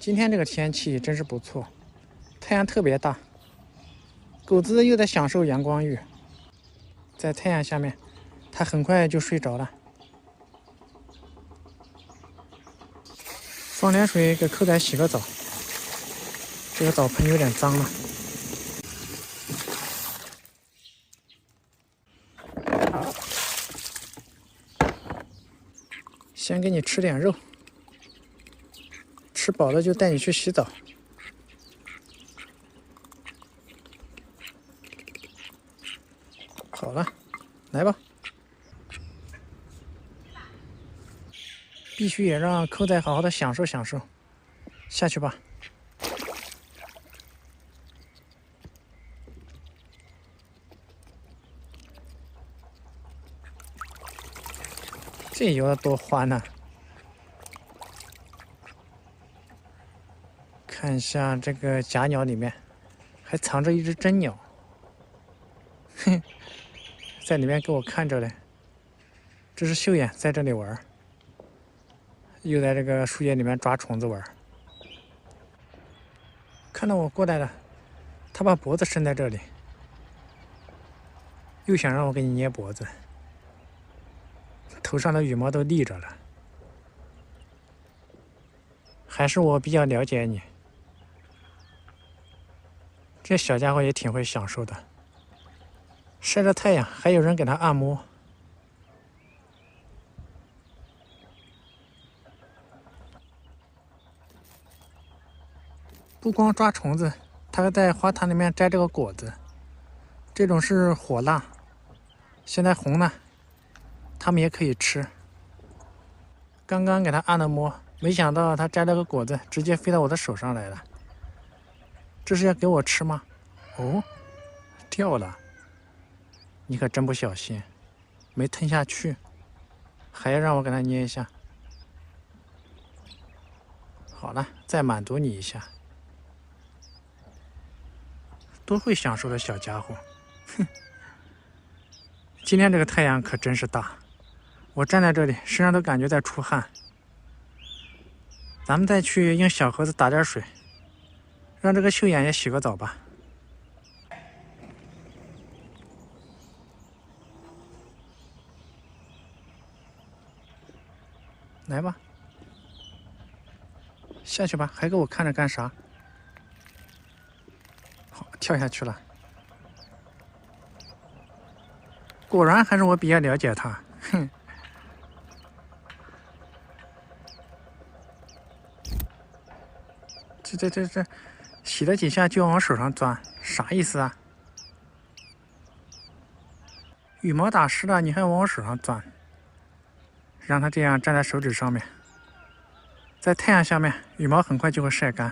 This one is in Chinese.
今天这个天气真是不错，太阳特别大，狗子又在享受阳光浴，在太阳下面，它很快就睡着了。放点水给扣仔洗个澡，这个澡盆有点脏了。先给你吃点肉，吃饱了就带你去洗澡。好了，来吧。必须也让扣仔好好的享受享受。下去吧。这游的多欢呐！看一下这个假鸟里面，还藏着一只真鸟。哼，在里面给我看着嘞。这是秀眼在这里玩，又在这个树叶里面抓虫子玩。看到我过来了，它把脖子伸在这里，又想让我给你捏脖子。头上的羽毛都立着了，还是我比较了解你。这小家伙也挺会享受的，晒着太阳，还有人给他按摩。不光抓虫子，他还在花坛里面摘这个果子，这种是火辣，现在红了，他们也可以吃。刚刚给他按了摩，没想到他摘了个果子，直接飞到我的手上来了。这是要给我吃吗？哦，掉了！你可真不小心，没吞下去，还要让我给他捏一下。好了，再满足你一下。多会享受的小家伙，哼！今天这个太阳可真是大，我站在这里，身上都感觉在出汗。咱们再去用小盒子打点水，让这个秀眼也洗个澡吧。来吧，下去吧，还给我看着干啥？好，跳下去了。果然还是我比较了解他，哼。这，洗了几下就往我手上钻，啥意思啊？羽毛打湿了，你还往我手上钻？让它这样站在手指上面，在太阳下面，羽毛很快就会晒干。